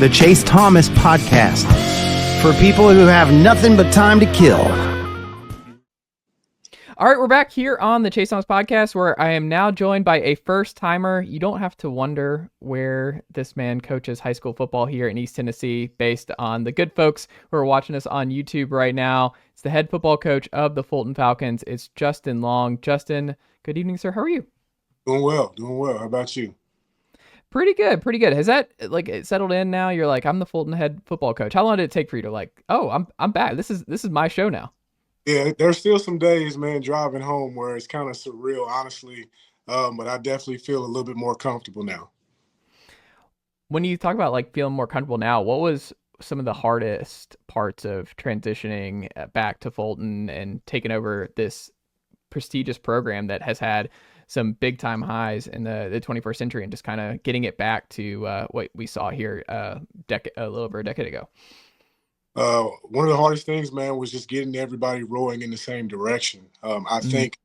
the Chase Thomas Podcast, for people who have nothing but time to kill. All right, we're back here on the Chase Thomas Podcast, where I am now joined by a first-timer. You don't have to wonder where this man coaches high school football here in East Tennessee, based on the good folks who are watching us on YouTube right now. It's the head football coach of the Fulton Falcons. It's Justin Long. Justin, good evening, sir. How are you? Doing well. How about you? Pretty good. Has that it settled in now? You're like, I'm the Fulton head football coach. How long did it take for you to I'm back. This is my show now. Yeah, there's still some days, man, driving home where it's kind of surreal, honestly. But I definitely feel a little bit more comfortable now. When you talk about feeling more comfortable now, what was some of the hardest parts of transitioning back to Fulton and taking over this prestigious program that has had some big time highs in the 21st century, and just kind of getting it back to what we saw here a little over a decade ago? One of the hardest things, man, was just getting everybody rowing in the same direction. I think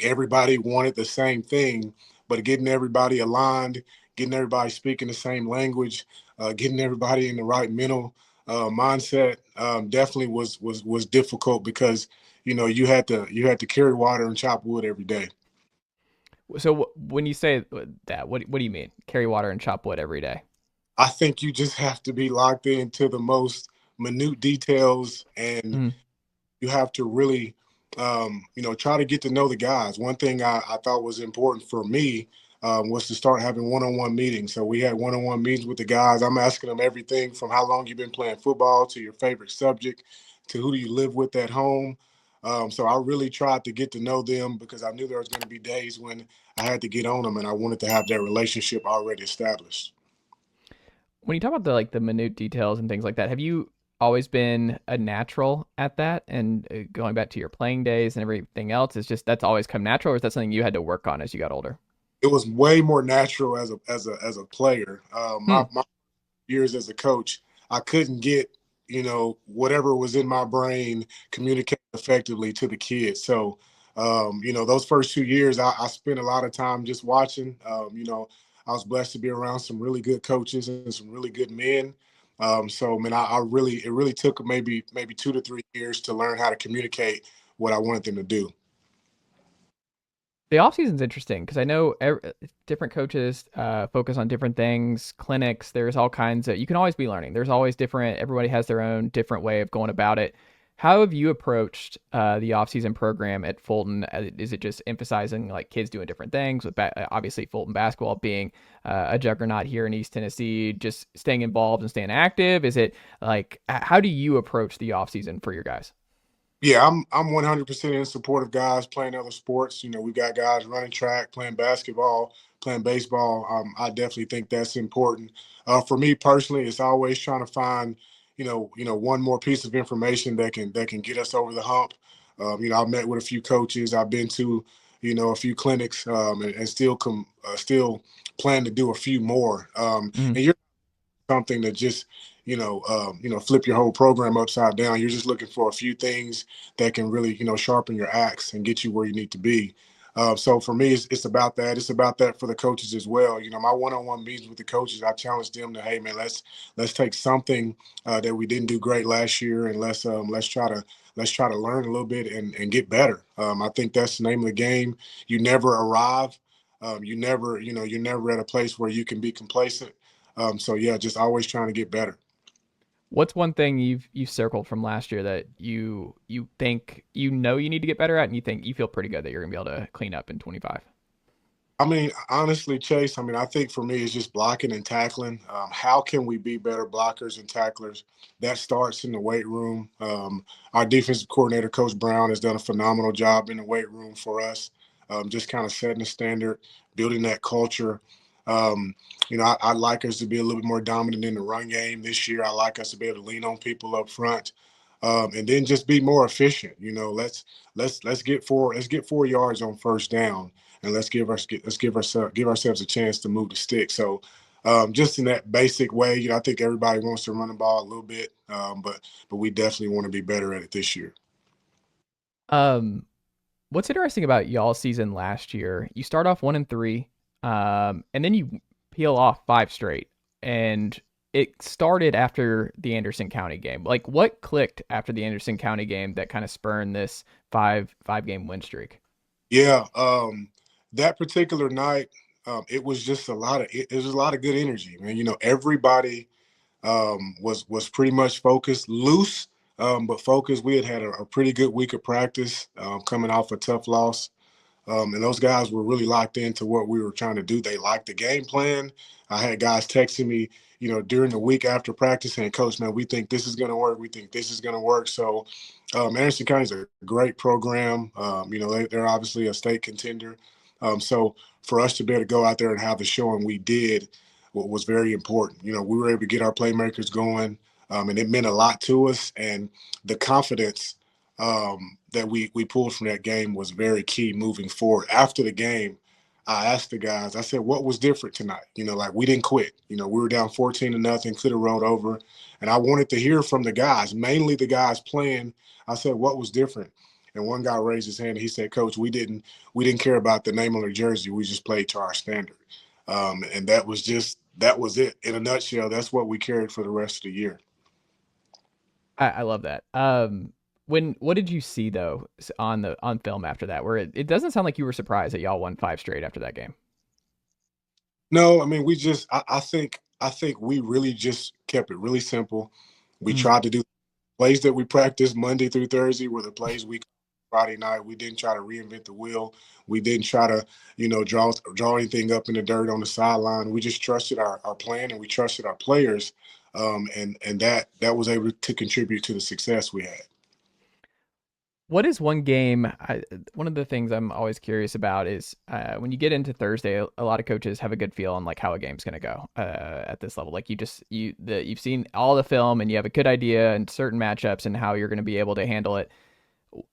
everybody wanted the same thing, but getting everybody aligned, getting everybody speaking the same language, getting everybody in the right mental mindset definitely was difficult, because you had to carry water and chop wood every day. So when you say that, what do you mean? Carry water and chop wood every day? I think you just have to be locked into the most minute details, and you have to really, try to get to know the guys. One thing I thought was important for me was to start having one-on-one meetings. So we had one-on-one meetings with the guys. I'm asking them everything from how long you've been playing football to your favorite subject to who do you live with at home. So I really tried to get to know them, because I knew there was going to be days when I had to get on them, and I wanted to have that relationship already established. When you talk about the minute details and things like that, have you always been a natural at that? And going back to your playing days and everything else, is just that's always come natural, or is that something you had to work on as you got older? It was way more natural as a player. My years as a coach, I couldn't get whatever was in my brain communicate effectively to the kids. So those first 2 years, I spent a lot of time just watching. I was blessed to be around some really good coaches and some really good men. So, man, it really took maybe 2 to 3 years to learn how to communicate what I wanted them to do. The off season's interesting because I know different coaches focus on different things, clinics. There's all kinds of, you can always be learning. There's always different, everybody has their own different way of going about it. How have you approached the off-season program at Fulton? Is it just emphasizing kids doing different things, with obviously Fulton basketball being a juggernaut here in East Tennessee, just staying involved and staying active? Is it how do you approach the off-season for your guys? Yeah, I'm 100% in support of guys playing other sports. We got guys running track, playing basketball, playing baseball. I definitely think that's important. For me personally, it's always trying to find one more piece of information that can get us over the hump. I've met with a few coaches. I've been to a few clinics, and still plan to do a few more. And you're something that just flip your whole program upside down. You're just looking for a few things that can really sharpen your axe and get you where you need to be. So for me, it's about that. It's about that for the coaches as well. My one-on-one meetings with the coaches, I challenge them to, hey man, let's take something that we didn't do great last year, and let's try to learn a little bit and get better. I think that's the name of the game. You never arrive. You're never at a place where you can be complacent. So yeah, just always trying to get better. What's one thing you've circled from last year that you think you need to get better at, and you feel pretty good that you're gonna be able to clean up in 25? I mean, honestly, Chase, I think for me it's just blocking and tackling. How can we be better blockers and tacklers? That starts in the weight room. Our defensive coordinator, Coach Brown, has done a phenomenal job in the weight room for us, just kind of setting the standard, building that culture. I'd like us to be a little bit more dominant in the run game this year. I like us to be able to lean on people up front, and then just be more efficient. Let's get 4 yards on first down, and let's give ourselves a chance to move the stick. So, just in that basic way, I think everybody wants to run the ball a little bit, but we definitely want to be better at it this year. What's interesting about y'all's season last year? You start off 1-3. And then you peel off 5 straight, and it started after the Anderson County game. Like, what clicked after the Anderson County game that kind of spurned this five game win streak? Yeah, that particular night, it was just it was a lot of good energy, man. Everybody was pretty much focused, loose, but focused. We had a pretty good week of practice, coming off a tough loss. And those guys were really locked into what we were trying to do. They liked the game plan. I had guys texting me, during the week after practice saying, Coach, man, we think this is going to work. We think this is going to work. So Anderson County is a great program. They're obviously a state contender. So for us to be able to go out there and have the showing we did was very important. We were able to get our playmakers going, and it meant a lot to us. And the confidence that we pulled from that game was very key moving forward. After the game, I asked the guys, I said, what was different tonight? We didn't quit. We were down 14-0, could have rolled over. And I wanted to hear from the guys, mainly the guys playing. I said, what was different? And one guy raised his hand and he said, Coach, we didn't care about the name on their jersey. We just played to our standard. And that was it. In a nutshell, that's what we carried for the rest of the year. I love that. What did you see though on film after that? Where it doesn't sound like you were surprised that y'all won 5 straight after that game. No, I mean I think we really just kept it really simple. We tried to do plays that we practiced Monday through Thursday were the plays we Friday night. We didn't try to reinvent the wheel. We didn't try to, draw anything up in the dirt on the sideline. We just trusted our plan and we trusted our players, and that was able to contribute to the success we had. What is one game? One of the things I'm always curious about is when you get into Thursday, a lot of coaches have a good feel on like how a game's going to go at this level. Like you've seen all the film and you have a good idea and certain matchups and how you're going to be able to handle it.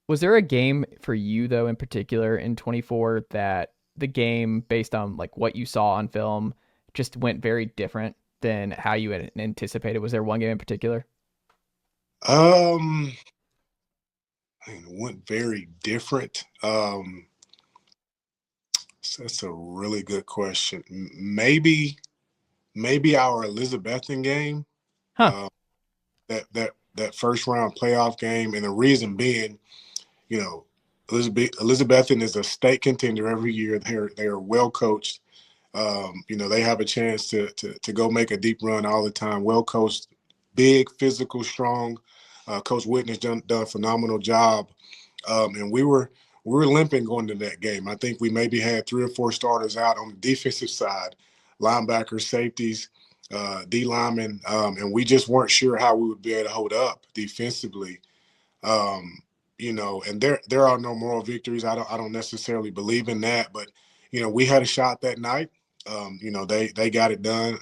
Was there a game for you though, in particular in 24, that the game based on like what you saw on film just went very different than how you had anticipated? Was there one game in particular? It went very different. So that's a really good question. Maybe our Elizabethan game, Huh. that first round playoff game, and the reason being, Elizabethan is a state contender every year. They are well coached. They have a chance to go make a deep run all the time. Well coached, big, physical, strong. Coach Whitten has done a phenomenal job, and we were limping going to that game. I think we maybe had 3 or 4 starters out on the defensive side, linebackers, safeties, D linemen, and we just weren't sure how we would be able to hold up defensively. And there are no moral victories. I don't necessarily believe in that, but we had a shot that night. They got it done,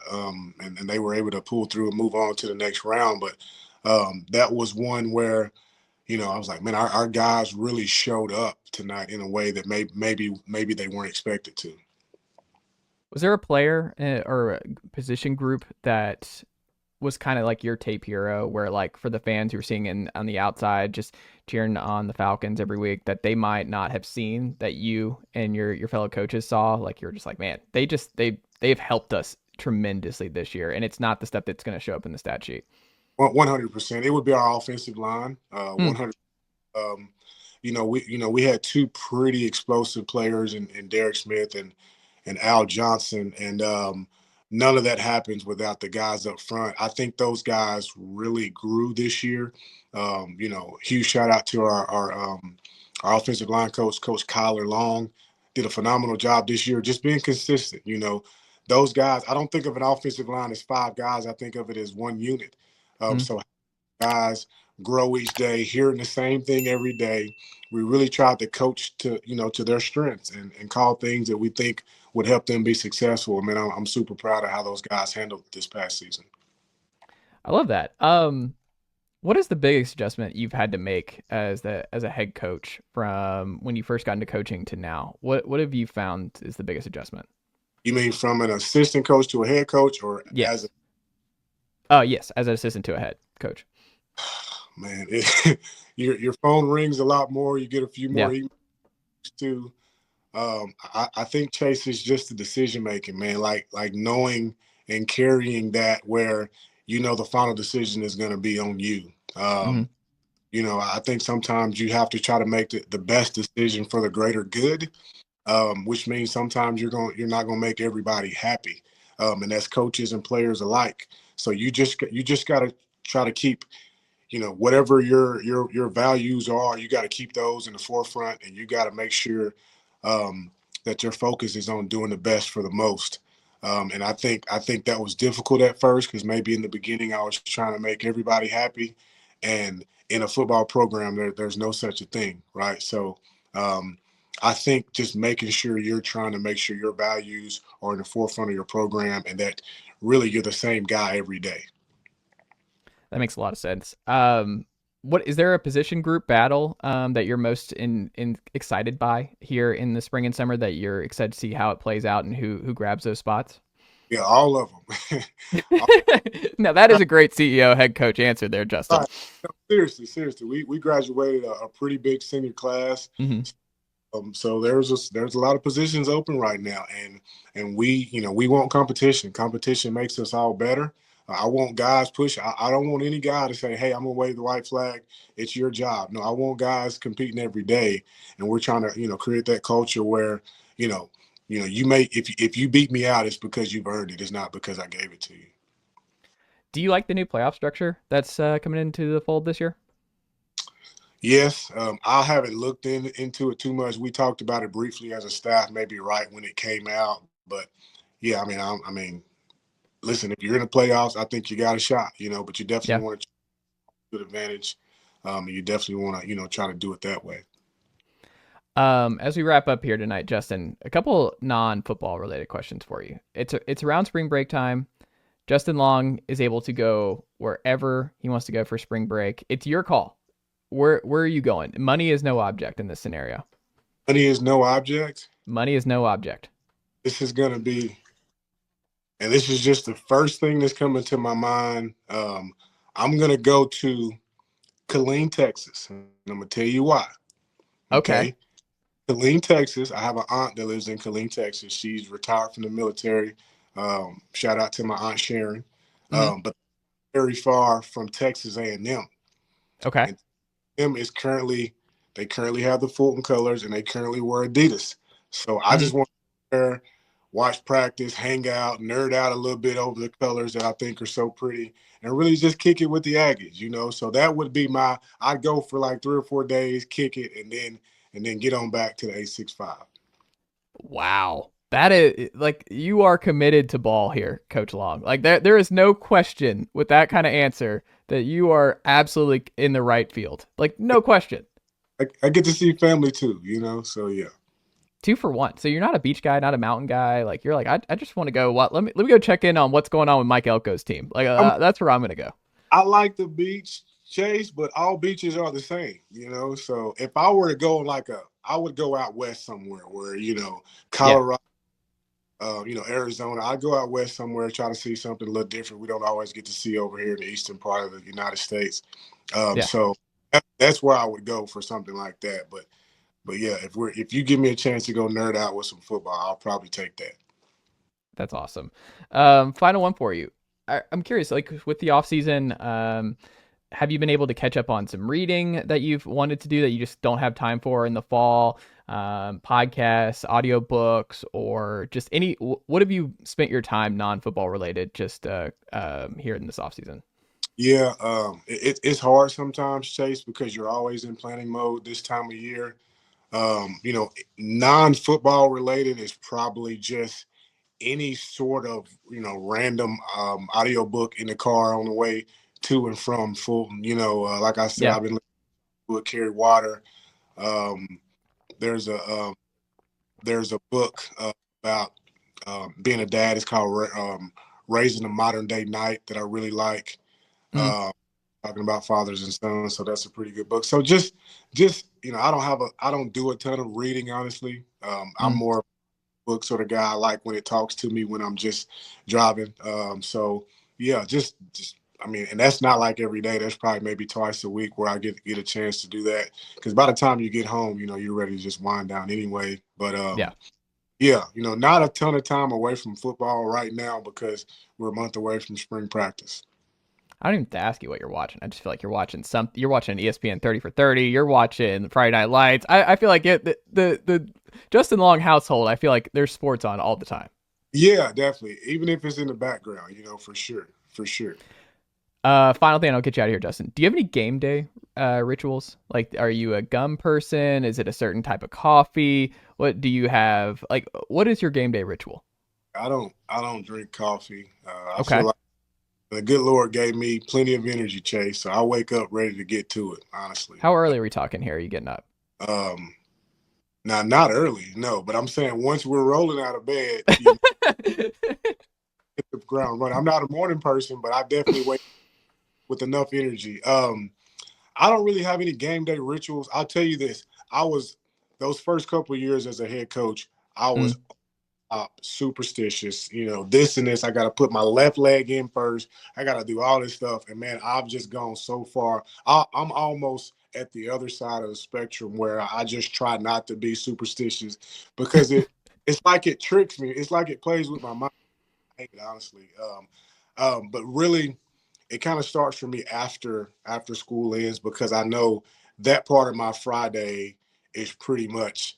and they were able to pull through and move on to the next round. But that was one where, I was like, man, our guys really showed up tonight in a way that maybe they weren't expected to. Was there a player or a position group that was kind of like your tape hero, where like for the fans who are seeing on the outside, just cheering on the Falcons every week, that they might not have seen that you and your fellow coaches saw? Like you're just like, man, they've helped us tremendously this year, and it's not the stuff that's going to show up in the stat sheet. 100%. It would be our offensive line. 100. We had 2 pretty explosive players in Derek Smith and Al Johnson, and none of that happens without the guys up front. I think those guys really grew this year. Huge shout out to our offensive line coach, Coach Kyler Long, did a phenomenal job this year, just being consistent. Those guys, I don't think of an offensive line as 5 guys. I think of it as one unit. So guys grow each day, hearing the same thing every day. We really tried to coach to their strengths and call things that we think would help them be successful. I mean, I'm super proud of how those guys handled this past season. I love that. What is the biggest adjustment you've had to make as a head coach from when you first got into coaching to now? What have you found is the biggest adjustment? You mean from an assistant coach to a head coach, or yes. Yes, as an assistant to a head coach. Man, your phone rings a lot more. You get a few more emails too. I think Chase is just the decision making, man. Like knowing and carrying that, where the final decision is going to be on you. Hmm. I think sometimes you have to try to make the best decision for the greater good, which means sometimes you're not going to make everybody happy, and that's coaches and players alike. So you just got to try to keep, whatever your values are, you got to keep those in the forefront, and you got to make sure that your focus is on doing the best for the most. And I think that was difficult at first because maybe in the beginning I was trying to make everybody happy, and in a football program there's no such a thing, right? So I think just making sure you're trying to make sure your values are in the forefront of your program, and that really you're the same guy every day. That makes a lot of sense. What is there a position group battle that you're most in excited by here in the spring and summer that you're excited to see how it plays out and who grabs those spots? Yeah, all of them. Now that is a great CEO head coach answer there, Justin. Right. No, seriously, we graduated a pretty big senior class. Mm-hmm. So there's a lot of positions open right now, and we want competition. Competition makes us all better. I want guys push. I don't want any guy to say, "Hey, I'm gonna wave the white flag. It's your job." No, I want guys competing every day, and we're trying to create that culture where you may if you beat me out, it's because you've earned it. It's not because I gave it to you. Do you like the new playoff structure that's coming into the fold this year? Yes, I haven't looked into it too much. We talked about it briefly as a staff, maybe right when it came out. But yeah, I mean, listen, if you're in the playoffs, I think you got a shot, but you Yeah. definitely want to good advantage. You definitely want to, try to do it that way. As we wrap up here tonight, Justin, a couple non-football related questions for you. It's around spring break time. Justin Long is able to go wherever he wants to go for spring break. It's your call. Where are you going? Money is no object in this scenario. Money is no object. Money is no object. This is going to be, and this is just the first thing that's coming to my mind. I'm going to go to Killeen, Texas. And I'm going to tell you why. Okay. Killeen, Texas. I have an aunt that lives in Killeen, Texas. She's retired from the military. Shout out to my aunt Sharon. Mm-hmm. But very far from Texas A&M. Okay. And them is they currently have the Fulton colors, and they currently wear Adidas. So I just want to wear, watch practice, hang out, nerd out a little bit over the colors that I think are so pretty, and really just kick it with the Aggies. So that would be I'd go for like 3 or 4 days, kick it, and then get on back to the 865. Wow. That is like you are committed to ball here, Coach Long. Like there is no question with that kind of answer that you are absolutely in the right field. Like no question. I get to see family too, so yeah. 2 for 1. So you're not a beach guy, not a mountain guy. Like you're like I just want to go. Let me go check in on what's going on with Mike Elko's team. Like that's where I'm gonna go. I like the beach, Chase, but all beaches are the same, So if I were to go I would go out west somewhere where Colorado, Arizona. I'd go out west somewhere, try to see something a little different. We don't always get to see over here in the eastern part of the United States. So that's where I would go for something like that. But yeah, if you give me a chance to go nerd out with some football, I'll probably take that. That's awesome. Final one for you. I'm curious, like with the off season, have you been able to catch up on some reading that you've wanted to do that you just don't have time for in the fall? Podcasts, audiobooks, or just what have you spent your time non-football related just here in this off season? Yeah, it's hard sometimes, Chase, because you're always in planning mode this time of year. Non-football related is probably just any sort of random audiobook in the car on the way to and from Fulton. Like I said, I've been listening to Carry Water. There's a book about being a dad. It's called Raising a Modern Day Knight that I really like. Talking about fathers and sons, so that's a pretty good book. So just I don't do a ton of reading, honestly. I'm more book sort of guy. I like when it talks to me when I'm just driving. So yeah, just and that's not like every day. That's probably maybe twice a week where I get a chance to do that. Because by the time you get home, you're ready to just wind down anyway. But not a ton of time away from football right now because we're a month away from spring practice. I don't even have to ask you what you're watching. I just feel like you're watching you're watching ESPN 30 for 30. You're watching Friday Night Lights. I feel like the Justin Long household, I feel like there's sports on all the time. Yeah, definitely. Even if it's in the background, for sure. For sure. Final thing, I'll get you out of here, Justin. Do you have any game day rituals? Like, are you a gum person? Is it a certain type of coffee? What do you have? Like, what is your game day ritual? I don't drink coffee. I Okay. feel like the good Lord gave me plenty of energy, Chase. So I wake up ready to get to it, honestly. How early are we talking here? Are you getting up? Now, not early, no, but I'm saying once we're rolling out of bed, hit the ground running. I'm not a morning person, but I definitely wake with enough energy. I don't really have any game day rituals. I'll tell you this. Those first couple of years as a head coach, I was superstitious, this and this. I got to put my left leg in first. I got to do all this stuff. And man, I've just gone so far. I'm almost at the other side of the spectrum where I just try not to be superstitious because it's like it tricks me. It's like it plays with my mind, honestly. But really, it kind of starts for me after school ends because I know that part of my Friday is pretty much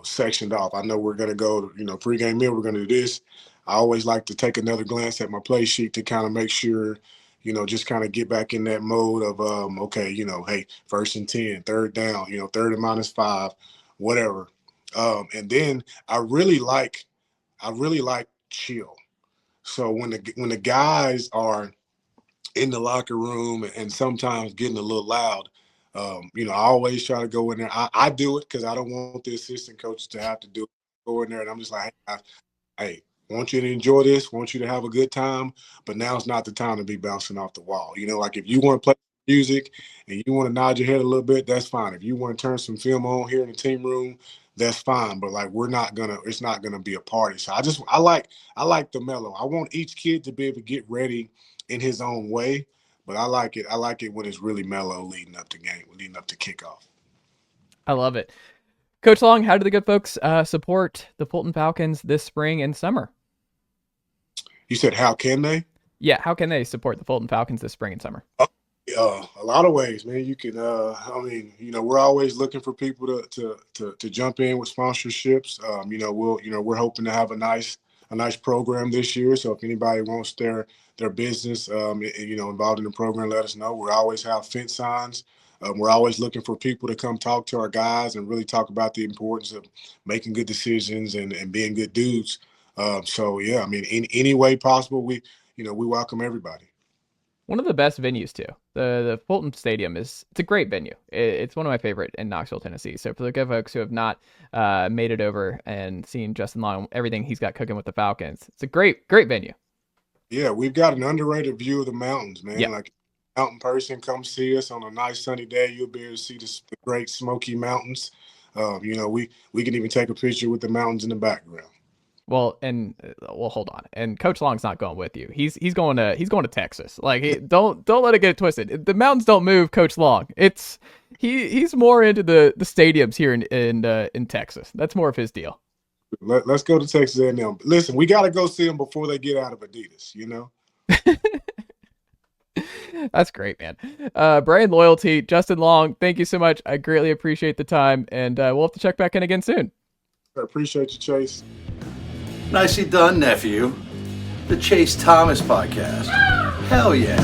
sectioned off. I know we're going to go, pregame meal, we're going to do this. I always like to take another glance at my play sheet to kind of make sure, just kind of get back in that mode of, okay, hey, 1st and 10, 3rd down, 3rd and -5, whatever. And then I really like chill. So when the guys are in the locker room and sometimes getting a little loud, I always try to go in there. I do it because I don't want the assistant coaches to have to do it. Go in there and I'm just like, hey, I want you to enjoy this, want you to have a good time, but now's not the time to be bouncing off the wall. Like if you want to play music and you want to nod your head a little bit, that's fine. If you want to turn some film on here in the team room, that's fine. But like it's not gonna be a party. So I like the mellow. I want each kid to be able to get ready in his own way. But I like it when it's really mellow leading up to kickoff. I love it. Coach Long, how do the good folks support the Fulton Falcons this spring and summer? You said, how can they? Yeah, how can they support the Fulton Falcons this spring and summer? A lot of ways, man. You can, we're always looking for people to jump in with sponsorships. We're hoping to have a nice program this year. So if anybody wants their business, involved in the program, let us know. We always have fence signs. We're always looking for people to come talk to our guys and really talk about the importance of making good decisions and being good dudes. In any way possible, we welcome everybody. One of the best venues too. The Fulton Stadium it's a great venue. It's one of my favorite in Knoxville, Tennessee. So for the good folks who have not made it over and seen Justin Long, everything he's got cooking with the Falcons, it's a great venue. Yeah, we've got an underrated view of the mountains, man. Yep. Like mountain person, come see us on a nice sunny day. You'll be able to see the great Smoky Mountains. We can even take a picture with the mountains in the background. Well, hold on. And Coach Long's not going with you. He's going to Texas. Like, don't let it get twisted. The mountains don't move Coach Long. He's more into the stadiums here in Texas. That's more of his deal. Let's go to Texas A&M. Listen, we got to go see them before they get out of Adidas, That's great, man. Brand loyalty, Justin Long, thank you so much. I greatly appreciate the time, and we'll have to check back in again soon. I appreciate you, Chase. Nicely done, nephew. The Chase Thomas Podcast. Hell yeah.